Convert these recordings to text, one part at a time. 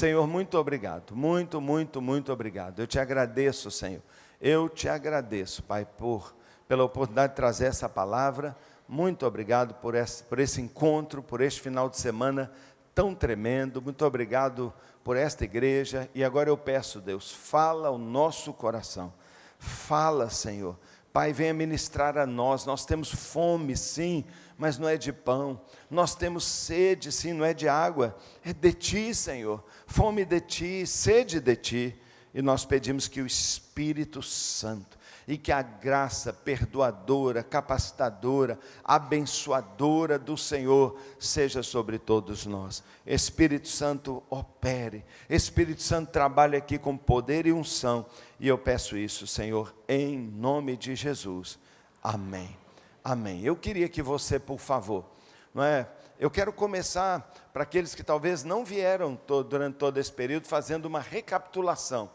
Senhor, muito obrigado, muito obrigado. Eu te agradeço, Senhor. Eu te agradeço, Pai, pela oportunidade de trazer essa palavra. Muito obrigado por esse encontro, por este final de semana tão tremendo. Muito obrigado por esta igreja. E agora eu peço, Deus, fala ao nosso coração. Fala, Senhor. Pai, venha ministrar a nós. Nós temos fome, sim, mas não é de pão. Nós temos sede, sim, não é de água. É de Ti, Senhor. Fome de Ti, sede de Ti. E nós pedimos que o Espírito Santo e que a graça perdoadora, capacitadora, abençoadora do Senhor seja sobre todos nós. Espírito Santo opere, Espírito Santo trabalhe aqui com poder e unção, e eu peço isso, Senhor, em nome de Jesus. Amém. Amém. Eu queria que você, por favor, eu quero começar, para aqueles que talvez não vieram durante todo esse período, fazendo uma recapitulação.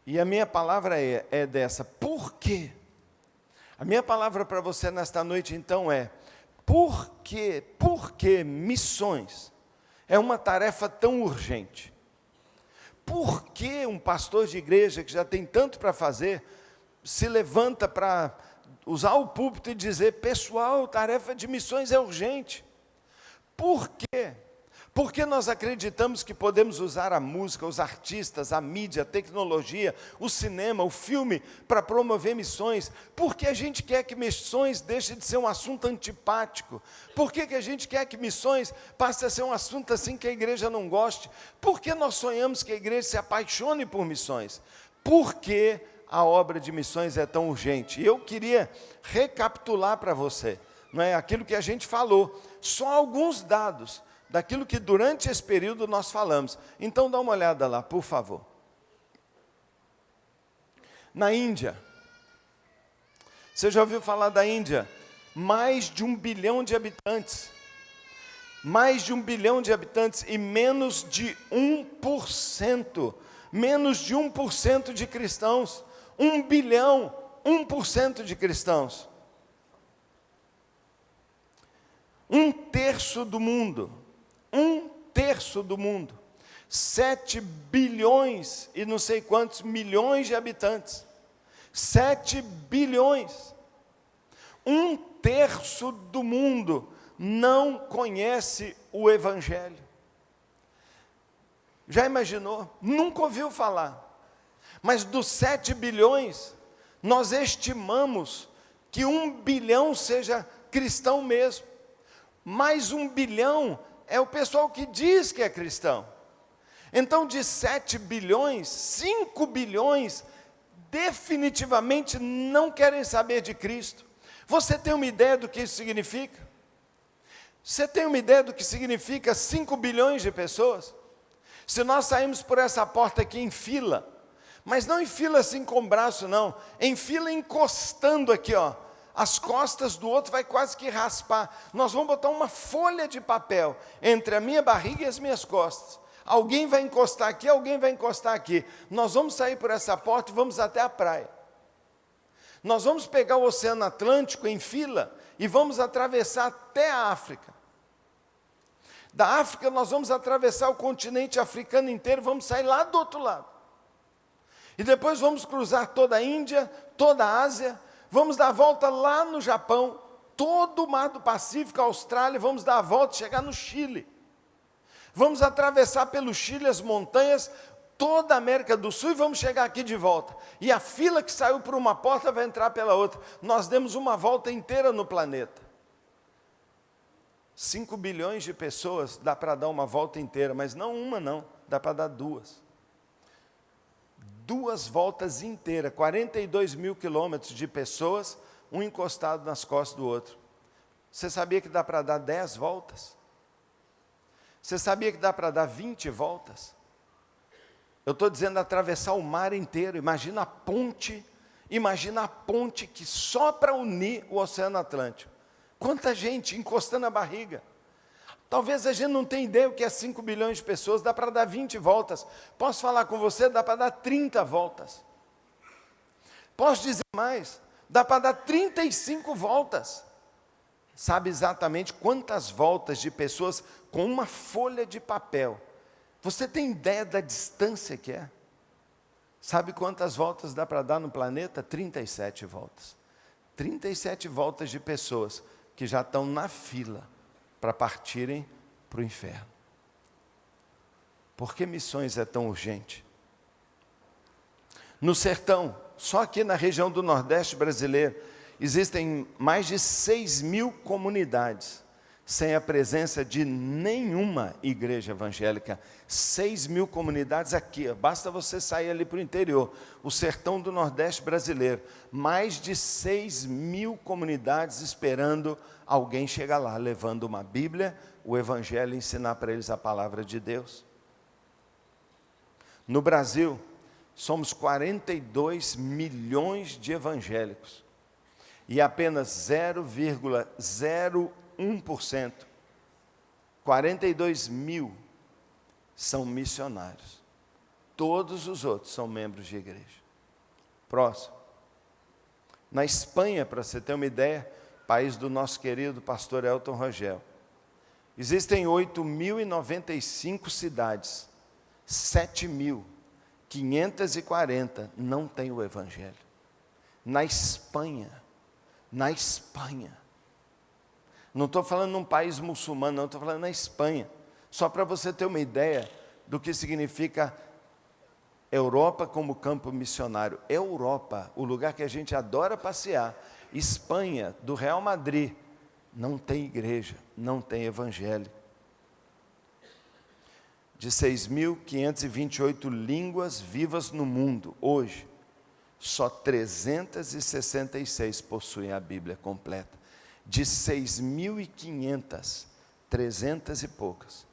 E a minha palavra é dessa. Por quê? A minha palavra para você nesta noite, então, é: por que missões é uma tarefa tão urgente? Por que um pastor de igreja que já tem tanto para fazer, se levanta para usar o púlpito e dizer: pessoal, a tarefa de missões é urgente? Por quê? Porque nós acreditamos que podemos usar a música, os artistas, a mídia, a tecnologia, o cinema, o filme, para promover missões. Porque a gente quer que missões deixe de ser um assunto antipático. Por que a gente quer que missões passe a ser um assunto assim que a igreja não goste? Por que nós sonhamos que a igreja se apaixone por missões? Por que a obra de missões é tão urgente? E eu queria recapitular para você, aquilo que a gente falou, só alguns dados daquilo que durante esse período nós falamos. Então dá uma olhada lá, por favor. Na Índia, você já ouviu falar da Índia? Mais de 1 bilhão de habitantes. Mais de 1 bilhão de habitantes e menos de 1%. Menos de 1% de cristãos. 1 bilhão, 1% de cristãos. 1/3 do mundo. 1/3 do mundo, 7 bilhões e não sei quantos milhões de habitantes, 7 bilhões, 1/3 do mundo não conhece o Evangelho. Já imaginou? Nunca ouviu falar, mas dos 7 bilhões, nós estimamos que 1 bilhão seja cristão mesmo, mais 1 bilhão é o pessoal que diz que é cristão. Então, de 7 bilhões, 5 bilhões definitivamente não querem saber de Cristo. Você tem uma ideia do que isso significa? Você tem uma ideia do que significa 5 bilhões de pessoas? Se nós saímos por essa porta aqui em fila, mas não em fila assim com o braço não, em fila encostando aqui, as costas do outro vai quase que raspar. Nós vamos botar uma folha de papel entre a minha barriga e as minhas costas. Alguém vai encostar aqui, alguém vai encostar aqui. Nós vamos sair por essa porta e vamos até a praia. Nós vamos pegar o Oceano Atlântico em fila e vamos atravessar até a África. Da África nós vamos atravessar o continente africano inteiro, vamos sair lá do outro lado. E depois vamos cruzar toda a Índia, toda a Ásia, vamos dar a volta lá no Japão, todo o mar do Pacífico, a Austrália, vamos dar a volta e chegar no Chile. Vamos atravessar pelo Chile as montanhas, toda a América do Sul e vamos chegar aqui de volta. E a fila que saiu por uma porta vai entrar pela outra. Nós demos uma volta inteira no planeta. 5 bilhões de pessoas dá para dar uma volta inteira, mas não uma não, dá para dar 2. 2 voltas inteiras, 42 mil quilômetros de pessoas, um encostado nas costas do outro. Você sabia que dá para dar 10 voltas? Você sabia que dá para dar 20 voltas? Eu estou dizendo atravessar o mar inteiro. Imagina a ponte que só para unir o Oceano Atlântico. Quanta gente encostando a barriga. Talvez a gente não tenha ideia o que é 5 bilhões de pessoas, dá para dar 20 voltas. Posso falar com você? Dá para dar 30 voltas. Posso dizer mais? Dá para dar 35 voltas. Sabe exatamente quantas voltas de pessoas com uma folha de papel Você tem ideia da distância que é? Sabe quantas voltas dá para dar no planeta? 37 voltas. 37 voltas de pessoas que já estão na fila para partirem para o inferno. Por que missões é tão urgente? No sertão, só aqui na região do Nordeste brasileiro, existem mais de 6.000 comunidades sem a presença de nenhuma igreja evangélica. 6.000 comunidades aqui, basta você sair ali para o interior, o sertão do Nordeste brasileiro, mais de 6.000 comunidades esperando alguém chegar lá, levando uma Bíblia, o Evangelho e ensinar para eles a palavra de Deus. No Brasil, somos 42 milhões de evangélicos e apenas 0,01%, 42 mil, são missionários. Todos os outros são membros de igreja. Próximo. Na Espanha, para você ter uma ideia, país do nosso querido pastor Elton Rogel, existem 8.095 cidades, 7.540 não têm o Evangelho. Na Espanha, não estou falando num país muçulmano, não, estou falando na Espanha, só para você ter uma ideia do que significa Europa como campo missionário. Europa, o lugar que a gente adora passear, Espanha, do Real Madrid, não tem igreja, não tem Evangelho. De 6.528 línguas vivas no mundo, hoje, só 366 possuem a Bíblia completa. De 6.500, 300 e poucas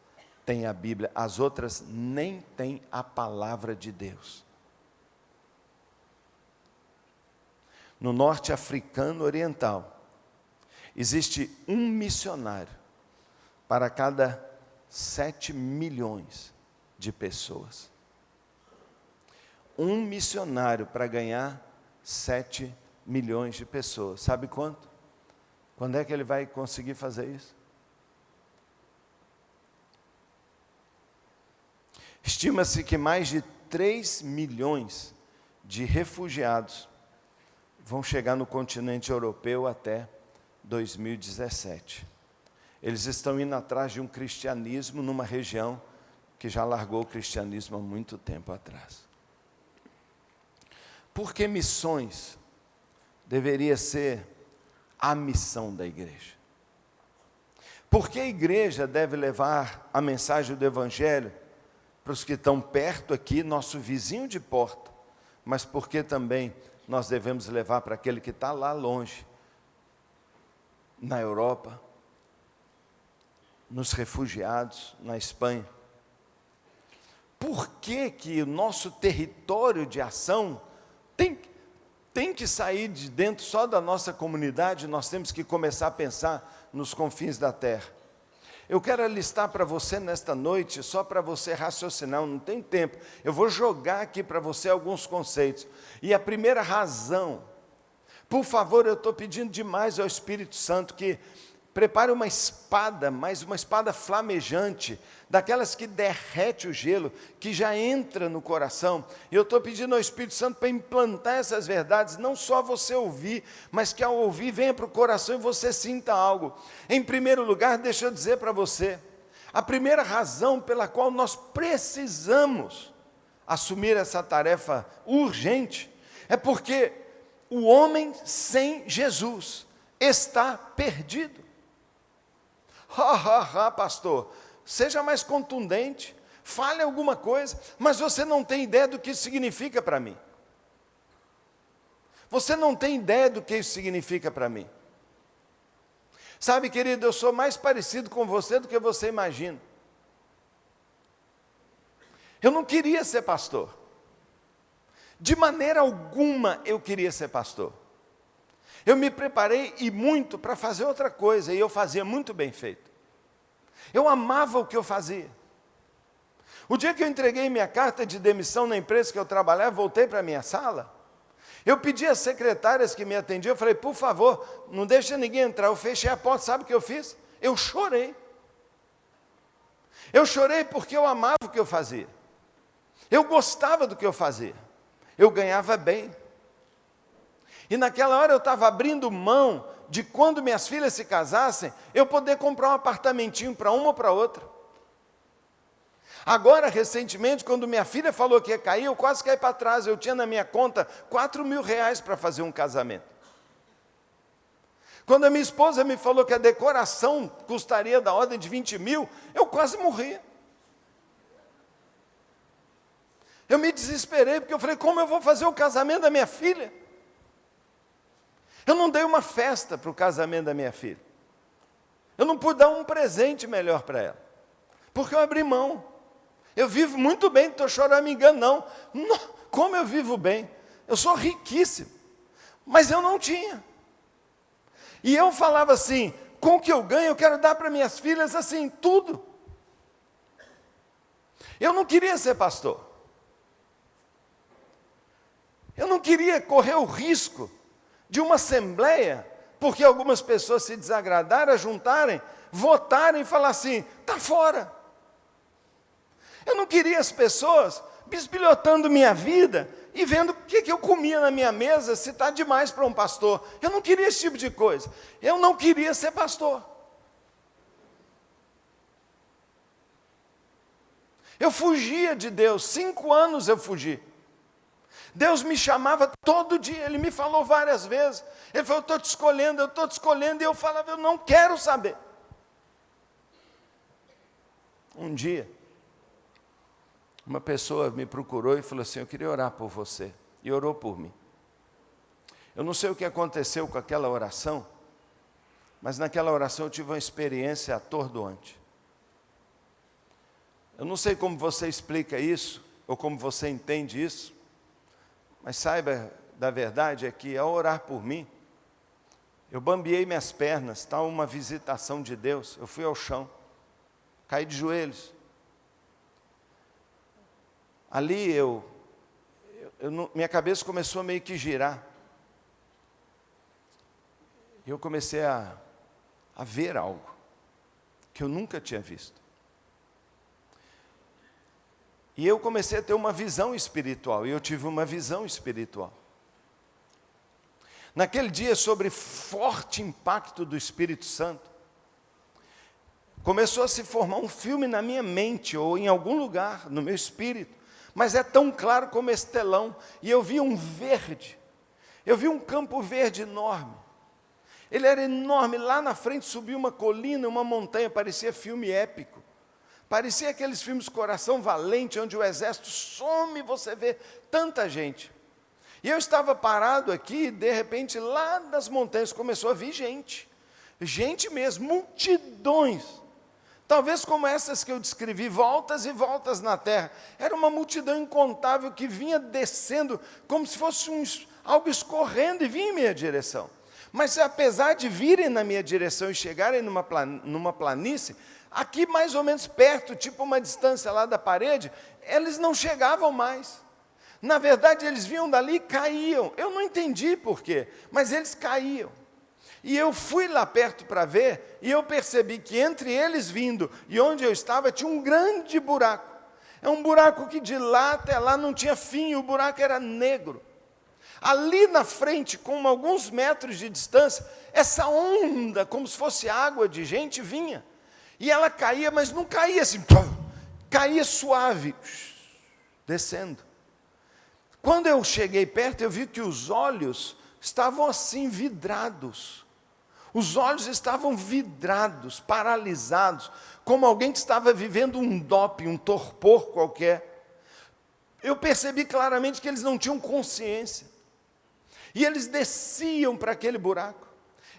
têm a Bíblia, as outras nem têm a palavra de Deus. No norte africano oriental, existe um missionário para cada 7 milhões de pessoas. Um missionário para ganhar 7 milhões de pessoas. Sabe quanto? Quando é que ele vai conseguir fazer isso? Estima-se que mais de 3 milhões de refugiados vão chegar no continente europeu até 2017. Eles estão indo atrás de um cristianismo numa região que já largou o cristianismo há muito tempo atrás. Por que missões deveria ser a missão da igreja? Por que a igreja deve levar a mensagem do Evangelho para os que estão perto aqui, nosso vizinho de porta, mas por que também nós devemos levar para aquele que está lá longe, na Europa, nos refugiados, na Espanha? Por que que o nosso território de ação tem que sair de dentro só da nossa comunidade? Nós temos que começar a pensar nos confins da terra. Eu quero listar para você nesta noite, só para você raciocinar, não tem tempo. Eu vou jogar aqui para você alguns conceitos. E a primeira razão, por favor, eu estou pedindo demais ao Espírito Santo que prepare uma espada, mas uma espada flamejante, daquelas que derrete o gelo, que já entra no coração. E eu estou pedindo ao Espírito Santo para implantar essas verdades, não só você ouvir, mas que ao ouvir venha para o coração e você sinta algo. Em primeiro lugar, deixa eu dizer para você, a primeira razão pela qual nós precisamos assumir essa tarefa urgente, é porque o homem sem Jesus está perdido. Pastor, seja mais contundente, fale alguma coisa, mas você não tem ideia do que isso significa para mim. Você não tem ideia do que isso significa para mim. Sabe, querido, eu sou mais parecido com você do que você imagina. Eu não queria ser pastor. De maneira alguma eu queria ser pastor. Eu me preparei e muito para fazer outra coisa, e eu fazia muito bem feito. Eu amava o que eu fazia. O dia que eu entreguei minha carta de demissão na empresa que eu trabalhava, voltei para a minha sala, eu pedi às secretárias que me atendiam, eu falei, por favor, não deixa ninguém entrar. Eu fechei a porta, sabe o que eu fiz? Eu chorei. Eu chorei porque eu amava o que eu fazia. Eu gostava do que eu fazia. Eu ganhava bem. E naquela hora eu estava abrindo mão de quando minhas filhas se casassem, eu poder comprar um apartamentinho para uma ou para outra. Agora, recentemente, quando minha filha falou que ia cair, eu quase caí para trás. Eu tinha na minha conta R$ 4.000 para fazer um casamento. Quando a minha esposa me falou que a decoração custaria da ordem de 20 mil, eu quase morri. Eu me desesperei, porque eu falei, como eu vou fazer o casamento da minha filha? Eu não dei uma festa para o casamento da minha filha. Eu não pude dar um presente melhor para ela, porque eu abri mão. Eu vivo muito bem, não estou choramingando não. Como eu vivo bem? Eu sou riquíssimo, mas eu não tinha. E eu falava assim, com o que eu ganho, eu quero dar para minhas filhas assim, tudo. Eu não queria ser pastor. Eu não queria correr o risco de uma assembleia, porque algumas pessoas se desagradaram, juntarem, votarem e falar assim, está fora. Eu não queria as pessoas bisbilhotando minha vida e vendo o que eu comia na minha mesa, se está demais para um pastor. Eu não queria esse tipo de coisa. Eu não queria ser pastor. Eu fugia de Deus, 5 anos eu fugi. Deus me chamava todo dia, Ele me falou várias vezes. Ele falou, eu estou te escolhendo, e eu falava, eu não quero saber. Um dia, uma pessoa me procurou e falou assim, eu queria orar por você, e orou por mim. Eu não sei o que aconteceu com aquela oração, mas naquela oração eu tive uma experiência atordoante. Eu não sei como você explica isso, ou como você entende isso, mas saiba da verdade é que ao orar por mim, eu bambeei minhas pernas, tal uma visitação de Deus, eu fui ao chão, caí de joelhos. Ali minha cabeça começou a meio que girar. E eu comecei a ver algo que eu nunca tinha visto. E eu comecei a ter uma visão espiritual, e eu tive uma visão espiritual. Naquele dia, sobre forte impacto do Espírito Santo, começou a se formar um filme na minha mente, ou em algum lugar, no meu espírito, mas é tão claro como esse telão, e eu vi um verde, eu vi um campo verde enorme, ele era enorme, lá na frente subia uma colina, uma montanha, parecia filme épico, parecia aqueles filmes Coração Valente, onde o exército some e você vê tanta gente. E eu estava parado aqui, e de repente lá das montanhas começou a vir gente mesmo, multidões, talvez como essas que eu descrevi, voltas e voltas na terra. Era uma multidão incontável que vinha descendo, como se fosse algo escorrendo e vinha em minha direção. Mas apesar de virem na minha direção e chegarem numa planície, aqui mais ou menos perto, tipo uma distância lá da parede, eles não chegavam mais. Na verdade, eles vinham dali e caíam. Eu não entendi por quê, mas eles caíam. E eu fui lá perto para ver, e eu percebi que entre eles vindo e onde eu estava, tinha um grande buraco. É um buraco que de lá até lá não tinha fim, o buraco era negro. Ali na frente, com alguns metros de distância, essa onda, como se fosse água de gente, vinha. E ela caía, mas não caía assim, caía suave, descendo. Quando eu cheguei perto, eu vi que os olhos estavam assim, vidrados. Os olhos estavam vidrados, paralisados, como alguém que estava vivendo um doping, um torpor qualquer. Eu percebi claramente que eles não tinham consciência. E eles desciam para aquele buraco.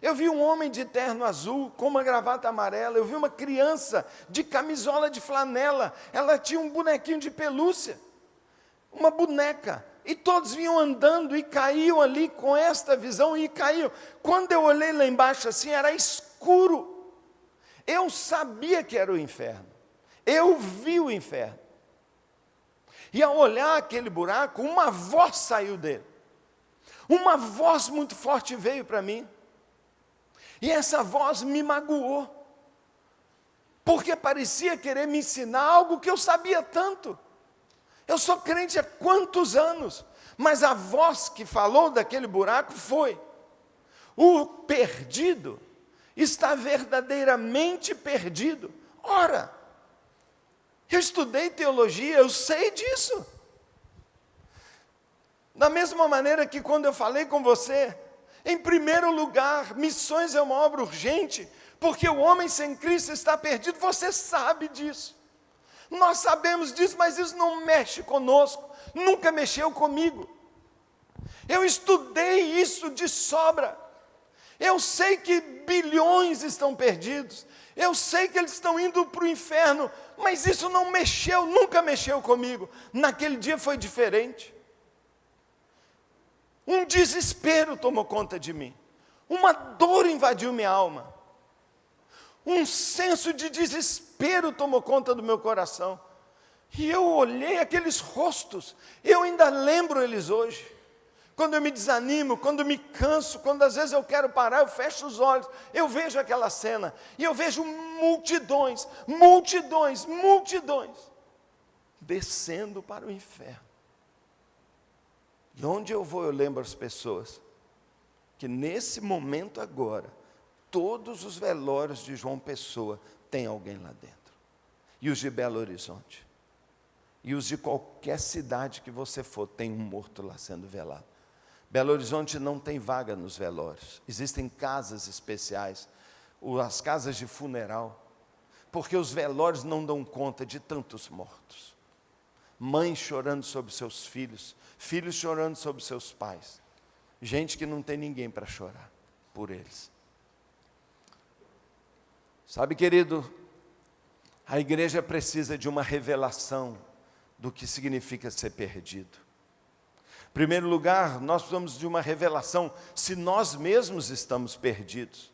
Eu vi um homem de terno azul, com uma gravata amarela. Eu vi uma criança de camisola de flanela. Ela tinha um bonequinho de pelúcia, uma boneca. E todos vinham andando e caíam ali com esta visão e caíam. Quando eu olhei lá embaixo assim, era escuro. Eu sabia que era o inferno. Eu vi o inferno. E ao olhar aquele buraco, uma voz saiu dele. Uma voz muito forte veio para mim. E essa voz me magoou. porque parecia querer me ensinar algo que eu sabia tanto. Eu sou crente há quantos anos, mas a voz que falou daquele buraco foi: o perdido está verdadeiramente perdido. Ora, eu estudei teologia, eu sei disso. Da mesma maneira que quando eu falei com você, em primeiro lugar, missões é uma obra urgente, porque o homem sem Cristo está perdido, você sabe disso. Nós sabemos disso, mas isso não mexe conosco, nunca mexeu comigo. Eu estudei isso de sobra. Eu sei que bilhões estão perdidos, eu sei que eles estão indo para o inferno, mas isso não mexeu, nunca mexeu comigo. Naquele dia foi diferente. Um desespero tomou conta de mim, uma dor invadiu minha alma, um senso de desespero tomou conta do meu coração, e eu olhei aqueles rostos, eu ainda lembro eles hoje. Quando eu me desanimo, quando eu me canso, quando às vezes eu quero parar, eu fecho os olhos, eu vejo aquela cena, e eu vejo multidões, multidões, multidões, descendo para o inferno. E onde eu vou, eu lembro as pessoas, que nesse momento agora, todos os velórios de João Pessoa, tem alguém lá dentro. E os de Belo Horizonte. E os de qualquer cidade que você for, tem um morto lá sendo velado. Belo Horizonte não tem vaga nos velórios. Existem casas especiais, as casas de funeral, porque os velórios não dão conta de tantos mortos. Mães chorando sobre seus filhos, filhos chorando sobre seus pais. Gente que não tem ninguém para chorar por eles. Sabe, querido, a igreja precisa de uma revelação do que significa ser perdido. Em primeiro lugar, nós precisamos de uma revelação se nós mesmos estamos perdidos.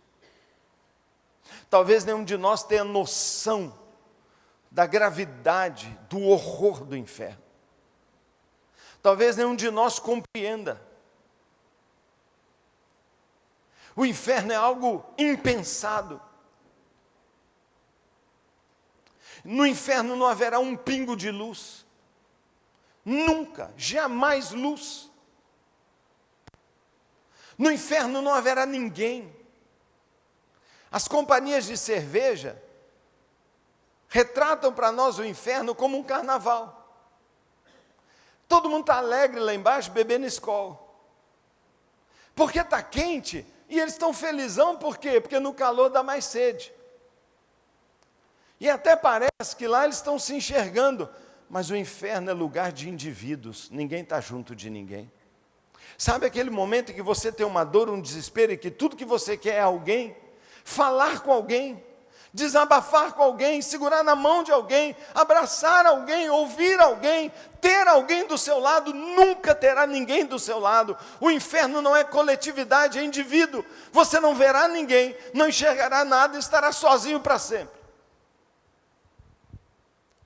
Talvez nenhum de nós tenha noção da gravidade, do horror do inferno. Talvez nenhum de nós compreenda. O inferno é algo impensado. No inferno não haverá um pingo de luz. Nunca, jamais luz. No inferno não haverá ninguém. As companhias de cerveja retratam para nós o inferno como um carnaval. Todo mundo está alegre lá embaixo, bebendo Skol. Porque está quente, e eles estão felizão, por quê? Porque no calor dá mais sede. E até parece que lá eles estão se enxergando, mas o inferno é lugar de indivíduos, ninguém está junto de ninguém. Sabe aquele momento em que você tem uma dor, um desespero, e que tudo que você quer é alguém? Falar com alguém, desabafar com alguém, segurar na mão de alguém, abraçar alguém, ouvir alguém, ter alguém do seu lado. Nunca terá ninguém do seu lado. O inferno não é coletividade, é indivíduo. Você não verá ninguém, não enxergará nada, estará sozinho para sempre.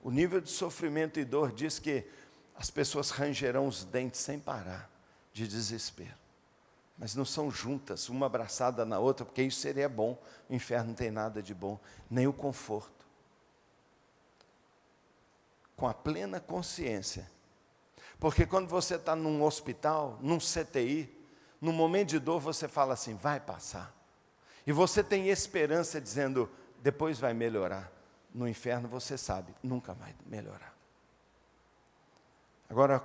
O nível de sofrimento e dor diz que as pessoas rangerão os dentes sem parar, de desespero. Mas não são juntas, uma abraçada na outra, porque isso seria bom. O inferno não tem nada de bom, nem o conforto. Com a plena consciência. Porque quando você está num hospital, num CTI, num momento de dor, você fala assim, vai passar. E você tem esperança dizendo, depois vai melhorar. No inferno você sabe, nunca vai melhorar. Agora,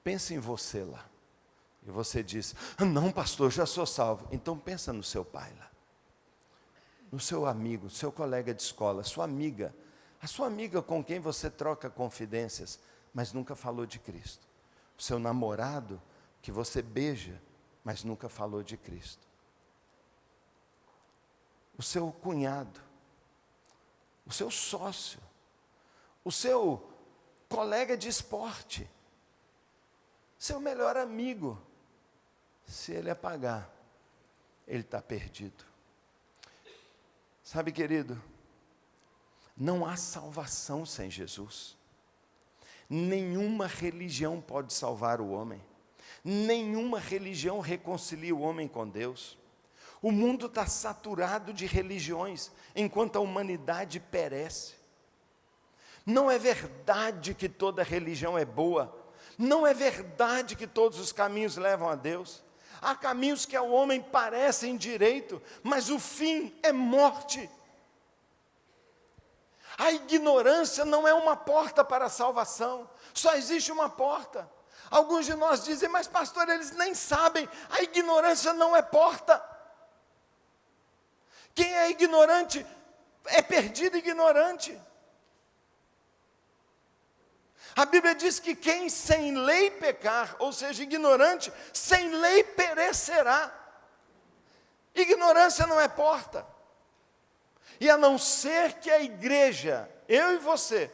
pense em você lá. E você diz, não pastor, já sou salvo. Então pensa no seu pai lá. No seu amigo, seu colega de escola, sua amiga. A sua amiga com quem você troca confidências, mas nunca falou de Cristo. O seu namorado que você beija, mas nunca falou de Cristo. O seu cunhado. O seu sócio. O seu colega de esporte. Seu melhor amigo. Se ele apagar, ele está perdido. Sabe, querido, não há salvação sem Jesus. Nenhuma religião pode salvar o homem. Nenhuma religião reconcilia o homem com Deus. O mundo está saturado de religiões, enquanto a humanidade perece. Não é verdade que toda religião é boa. Não é verdade que todos os caminhos levam a Deus. Há caminhos que ao homem parecem direito, mas o fim é morte. A ignorância não é uma porta para a salvação, só existe uma porta. Alguns de nós dizem, mas pastor, eles nem sabem, a ignorância não é porta. Quem é ignorante é perdido ignorante. A Bíblia diz que quem sem lei pecar, ou seja, ignorante, sem lei perecerá. Ignorância não é porta. E a não ser que a igreja, eu e você,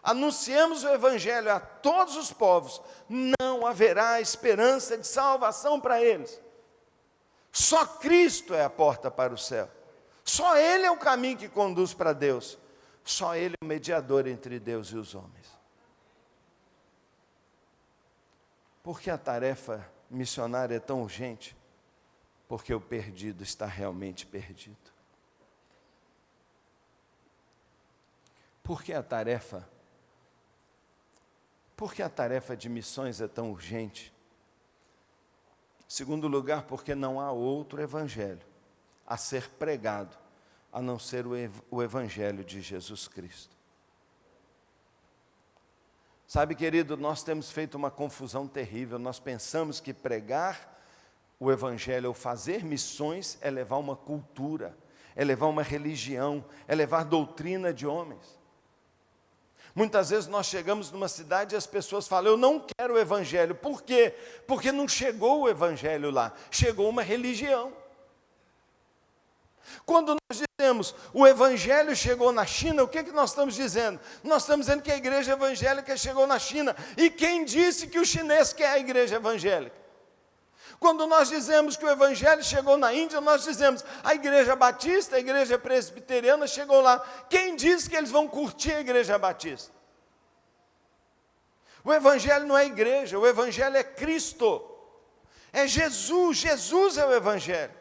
anunciemos o Evangelho a todos os povos, não haverá esperança de salvação para eles. Só Cristo é a porta para o céu. Só Ele é o caminho que conduz para Deus. Só Ele é o mediador entre Deus e os homens. Por que a tarefa missionária é tão urgente? Porque o perdido está realmente perdido. Por que a tarefa de missões é tão urgente? Em segundo lugar, porque não há outro evangelho a ser pregado, a não ser o evangelho de Jesus Cristo. Sabe, querido, nós temos feito uma confusão terrível. Nós pensamos que pregar o evangelho ou fazer missões é levar uma cultura, é levar uma religião, é levar doutrina de homens. Muitas vezes nós chegamos numa cidade e as pessoas falam, eu não quero o evangelho. Por quê? Porque não chegou o evangelho lá, chegou uma religião. Quando nós dizemos, o evangelho chegou na China, o que nós estamos dizendo? Nós estamos dizendo que a igreja evangélica chegou na China. E quem disse que o chinês quer a igreja evangélica? Quando nós dizemos que o evangelho chegou na Índia, nós dizemos, a igreja batista, a igreja presbiteriana chegou lá. Quem disse que eles vão curtir a igreja batista? O evangelho não é igreja, o evangelho é Cristo. É Jesus, Jesus é o evangelho.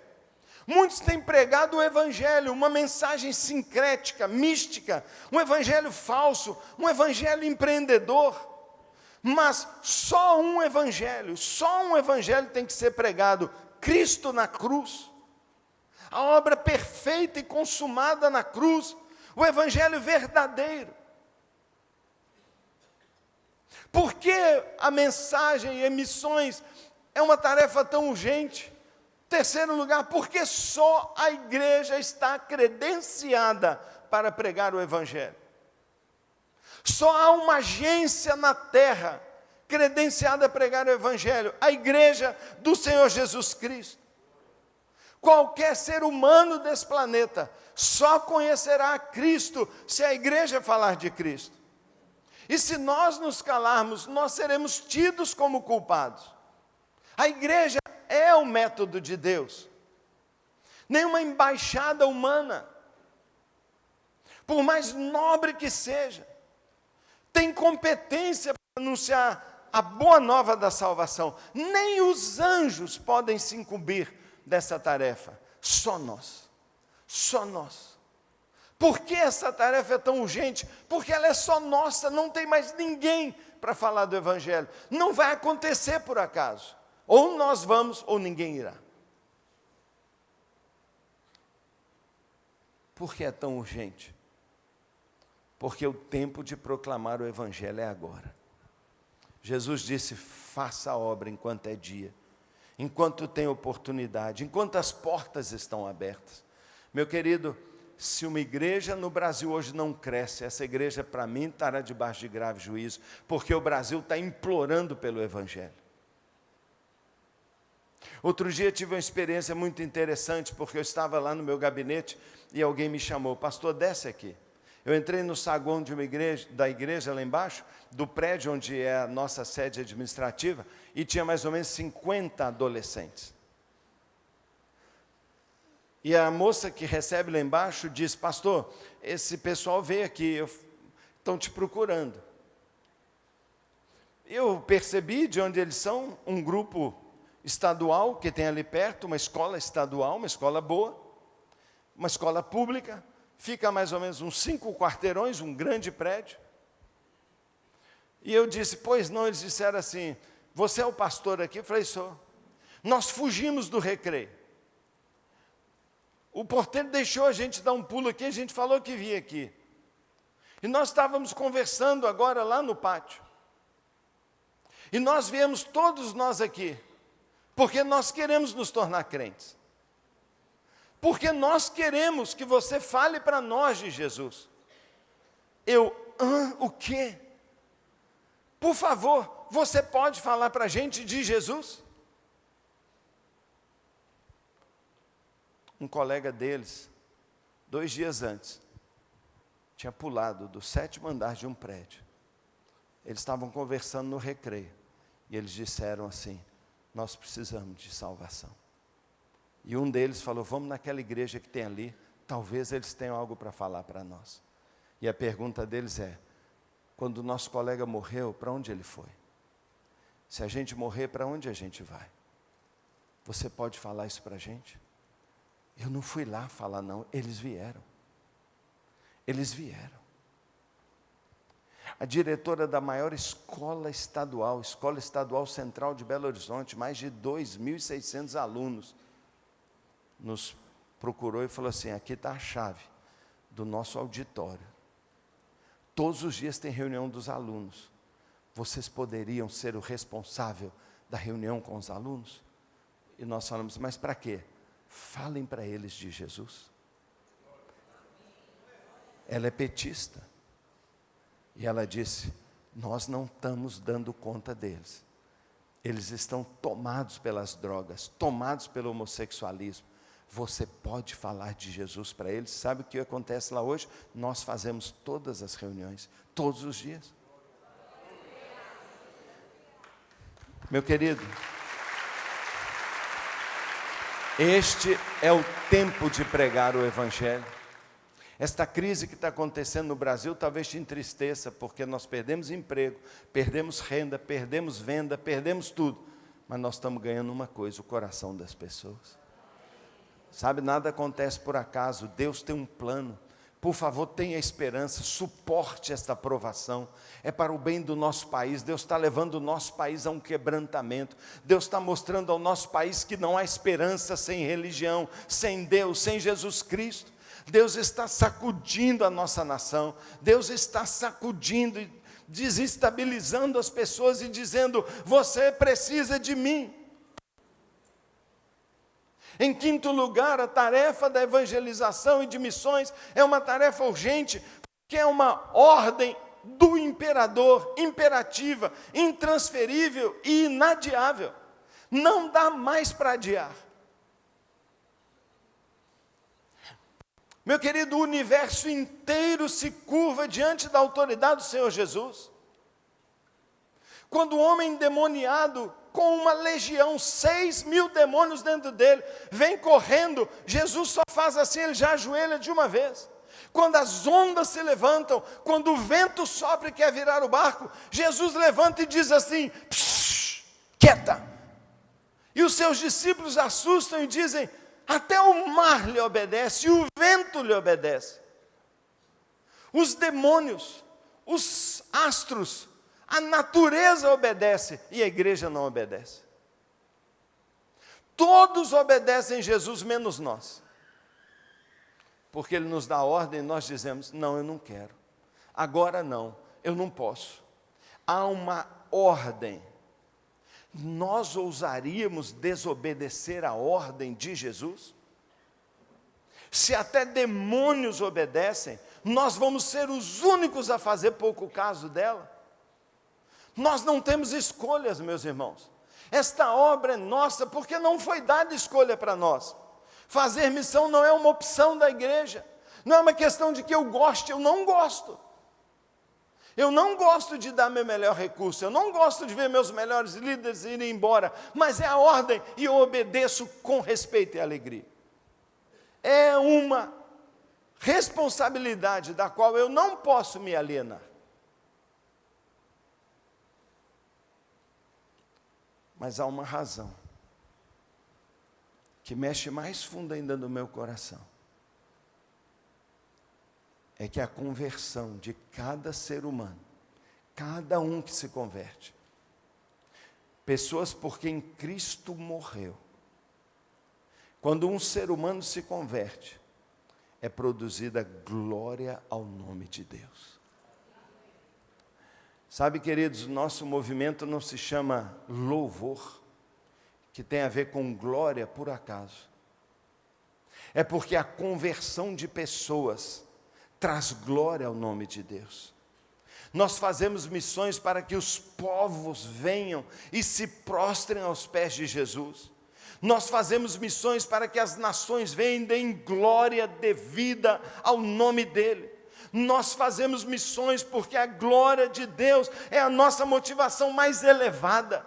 Muitos têm pregado o evangelho, uma mensagem sincrética, mística, um evangelho falso, um evangelho empreendedor. Mas só um evangelho tem que ser pregado, Cristo na cruz. A obra perfeita e consumada na cruz, o evangelho verdadeiro. Por que a mensagem e missões é uma tarefa tão urgente? Terceiro lugar, porque só a igreja está credenciada para pregar o evangelho. Só há uma agência na terra credenciada a pregar o evangelho, a igreja do Senhor Jesus Cristo. Qualquer ser humano desse planeta só conhecerá a Cristo se a igreja falar de Cristo. E se nós nos calarmos, nós seremos tidos como culpados. A igreja é o método de Deus. Nenhuma embaixada humana, por mais nobre que seja, tem competência para anunciar a boa nova da salvação. Nem os anjos podem se incumbir dessa tarefa. Só nós. Só nós. Por que essa tarefa é tão urgente? Porque ela é só nossa, não tem mais ninguém para falar do evangelho. Não vai acontecer por acaso. Ou nós vamos, ou ninguém irá. Por que é tão urgente? Porque o tempo de proclamar o evangelho é agora. Jesus disse, faça a obra enquanto é dia, enquanto tem oportunidade, enquanto as portas estão abertas. Meu querido, se uma igreja no Brasil hoje não cresce, essa igreja para mim estará debaixo de grave juízo, porque o Brasil está implorando pelo evangelho. Outro dia tive uma experiência muito interessante, porque eu estava lá no meu gabinete e alguém me chamou, pastor, desce aqui. Eu entrei no saguão de da igreja lá embaixo, do prédio onde é a nossa sede administrativa, e tinha mais ou menos 50 adolescentes. E a moça que recebe lá embaixo diz, pastor, esse pessoal veio aqui, estão te procurando. Eu percebi de onde eles são, um grupo estadual, que tem ali perto, uma escola estadual, uma escola boa, uma escola pública, fica a mais ou menos uns 5 quarteirões, um grande prédio. E eu disse, pois não, eles disseram assim, você é o pastor aqui? Eu falei, sou. Nós fugimos do recreio. O porteiro deixou a gente dar um pulo aqui, a gente falou que vinha aqui. E nós estávamos conversando agora lá no pátio. E nós viemos todos nós aqui, porque nós queremos nos tornar crentes. Porque nós queremos que você fale para nós de Jesus. O quê? Por favor, você pode falar para a gente de Jesus? Um colega deles, 2 dias antes, tinha pulado do 7º andar de um prédio. Eles estavam conversando no recreio. E eles disseram assim, nós precisamos de salvação. E um deles falou, vamos naquela igreja que tem ali, talvez eles tenham algo para falar para nós. E a pergunta deles é, quando o nosso colega morreu, para onde ele foi? Se a gente morrer, para onde a gente vai? Você pode falar isso para a gente? Eu não fui lá falar não, eles vieram. Eles vieram. A diretora da maior escola estadual central de Belo Horizonte, mais de 2.600 alunos, nos procurou e falou assim, aqui está a chave do nosso auditório. Todos os dias tem reunião dos alunos. Vocês poderiam ser o responsável da reunião com os alunos? E nós falamos, mas para quê? Falem para eles de Jesus. Ela é petista. E ela disse, nós não estamos dando conta deles. Eles estão tomados pelas drogas, tomados pelo homossexualismo. Você pode falar de Jesus para eles? Sabe o que acontece lá hoje? Nós fazemos todas as reuniões, todos os dias. Meu querido, este é o tempo de pregar o Evangelho. Esta crise que está acontecendo no Brasil talvez te entristeça, porque nós perdemos emprego, perdemos renda, perdemos venda, perdemos tudo. Mas nós estamos ganhando uma coisa, o coração das pessoas. Sabe, nada acontece por acaso, Deus tem um plano. Por favor, tenha esperança, suporte esta aprovação. É para o bem do nosso país. Deus está levando o nosso país a um quebrantamento. Deus está mostrando ao nosso país que não há esperança sem religião, sem Deus, sem Jesus Cristo. Deus está sacudindo a nossa nação. Deus está sacudindo e desestabilizando as pessoas e dizendo, você precisa de mim. Em quinto lugar, a tarefa da evangelização e de missões é uma tarefa urgente, que é uma ordem do imperador, imperativa, intransferível e inadiável. Não dá mais para adiar. Meu querido, o universo inteiro se curva diante da autoridade do Senhor Jesus. Quando o homem endemoniado, com uma legião, 6.000 demônios dentro dele, vem correndo, Jesus só faz assim, ele já ajoelha de uma vez. Quando as ondas se levantam, quando o vento sopra e quer virar o barco, Jesus levanta e diz assim, quieta. E os seus discípulos assustam e dizem, até o mar lhe obedece e o vento lhe obedece. Os demônios, os astros, a natureza obedece e a igreja não obedece. Todos obedecem Jesus, menos nós. Porque Ele nos dá ordem e nós dizemos, não, eu não quero. Agora não, eu não posso. Há uma ordem. Nós ousaríamos desobedecer a ordem de Jesus? Se até demônios obedecem, nós vamos ser os únicos a fazer pouco caso dela? Nós não temos escolhas, meus irmãos. Esta obra é nossa, porque não foi dada escolha para nós. Fazer missão não é uma opção da igreja. Não é uma questão de que eu goste, eu não gosto. Eu não gosto de dar meu melhor recurso, eu não gosto de ver meus melhores líderes irem embora, mas é a ordem e eu obedeço com respeito e alegria. É uma responsabilidade da qual eu não posso me alienar. Mas há uma razão que mexe mais fundo ainda no meu coração é que a conversão de cada ser humano, cada um que se converte, pessoas por quem Cristo morreu, quando um ser humano se converte, é produzida glória ao nome de Deus. Sabe, queridos, nosso movimento não se chama louvor, que tem a ver com glória por acaso. É porque a conversão de pessoas traz glória ao nome de Deus. Nós fazemos missões para que os povos venham e se prostrem aos pés de Jesus. Nós fazemos missões para que as nações venham e deem glória devida ao nome dEle. Nós fazemos missões porque a glória de Deus é a nossa motivação mais elevada,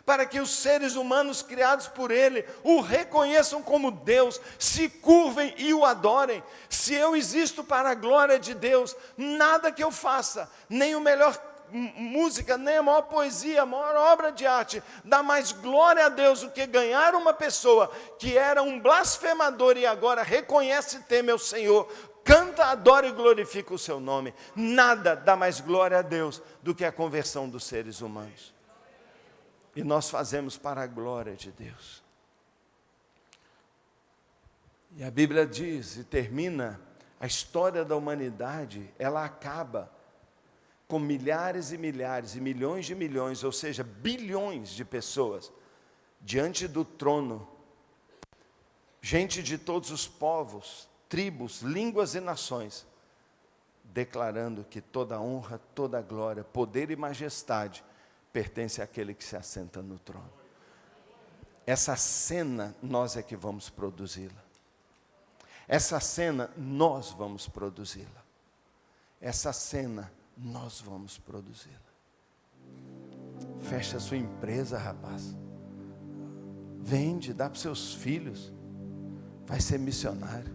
para que os seres humanos criados por Ele o reconheçam como Deus, se curvem e o adorem. Se eu existo para a glória de Deus, nada que eu faça, nem o melhor música, nem a maior poesia, a maior obra de arte, dá mais glória a Deus do que ganhar uma pessoa que era um blasfemador e agora reconhece e teme ao Senhor, canta, adora e glorifica o seu nome. Nada dá mais glória a Deus do que a conversão dos seres humanos. E nós fazemos para a glória de Deus. E a Bíblia diz e termina, a história da humanidade, ela acaba com milhares e milhares e milhões de milhões, ou seja, bilhões de pessoas, diante do trono, gente de todos os povos, tribos, línguas e nações, declarando que toda honra, toda glória, poder e majestade pertence àquele que se assenta no trono. Essa cena, nós é que vamos produzi-la. Essa cena, nós vamos produzi-la. Essa cena, nós vamos produzi-la. Fecha a sua empresa, rapaz. Vende, dá para os seus filhos. Vai ser missionário.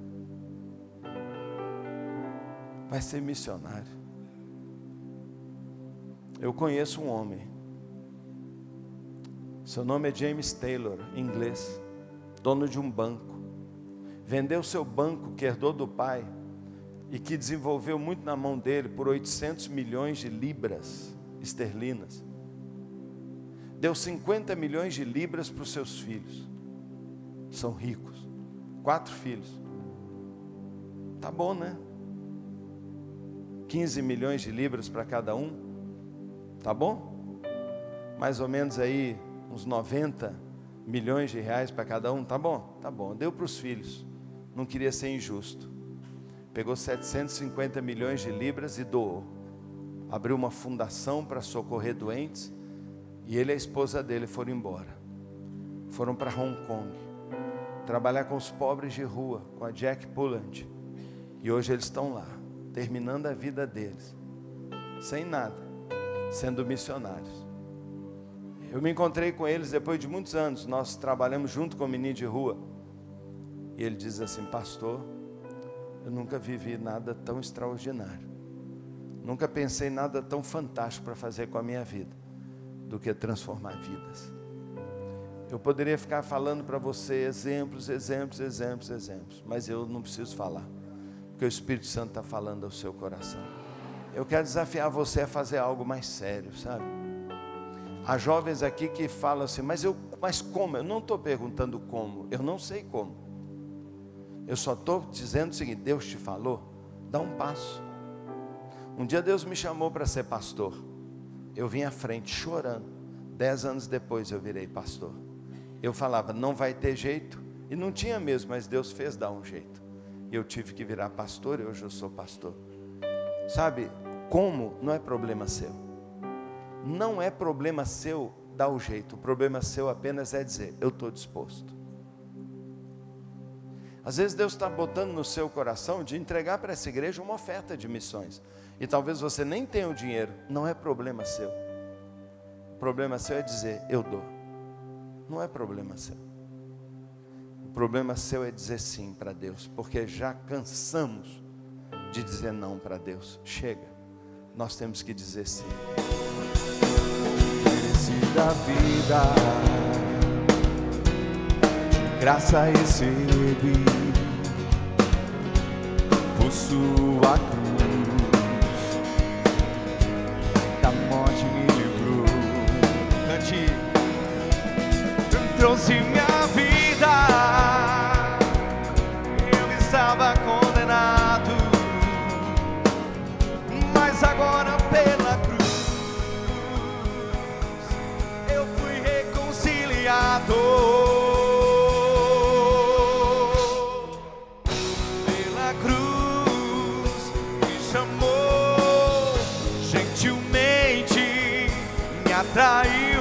Vai ser missionário. Eu conheço um homem. Seu nome é James Taylor, inglês, dono de um banco. Vendeu seu banco que herdou do pai e que desenvolveu muito na mão dele por 800 milhões de libras esterlinas. Deu 50 milhões de libras para os seus filhos. São ricos. 4 filhos. Tá bom, né? 15 milhões de libras para cada um. Tá bom? Mais ou menos aí uns 90 milhões de reais para cada um, tá bom? Tá bom, deu para os filhos, não queria ser injusto, pegou 750 milhões de libras e doou, abriu uma fundação para socorrer doentes, e ele e a esposa dele foram embora, foram para Hong Kong, trabalhar com os pobres de rua, com a Jack Pulland, e hoje eles estão lá, terminando a vida deles, sem nada, sendo missionários. Eu me encontrei com eles depois de muitos anos, nós trabalhamos junto com o menino de rua, e ele diz assim: pastor, eu nunca vivi nada tão extraordinário, nunca pensei nada tão fantástico para fazer com a minha vida, do que transformar vidas. Eu poderia ficar falando para você exemplos, mas eu não preciso falar, porque o Espírito Santo está falando ao seu coração. Eu quero desafiar você a fazer algo mais sério, sabe? Há jovens aqui que falam assim, mas como? Eu não estou perguntando como, eu não sei como. Eu só estou dizendo o seguinte: Deus te falou, dá um passo. Um dia Deus me chamou para ser pastor. Eu vim à frente chorando. 10 anos depois eu virei pastor. Eu falava, não vai ter jeito. E não tinha mesmo, mas Deus fez dar um jeito. E eu tive que virar pastor e hoje eu sou pastor. Sabe, como não é problema seu. Não é problema seu dar o jeito, o problema seu apenas é dizer, eu estou disposto. Às vezes Deus está botando no seu coração de entregar para essa igreja uma oferta de missões, e talvez você nem tenha o dinheiro, não é problema seu. O problema seu é dizer, eu dou. Não é problema seu. O problema seu é dizer sim para Deus, porque já cansamos de dizer não para Deus. Chega, nós temos que dizer sim. Da vida, te graça recebi por sua cruz, da morte me livrou. Cante. Trouxe minha vida, eu estava condenado, mas agora pela cruz eu fui reconciliado. Pela cruz me chamou, gentilmente me atraiu.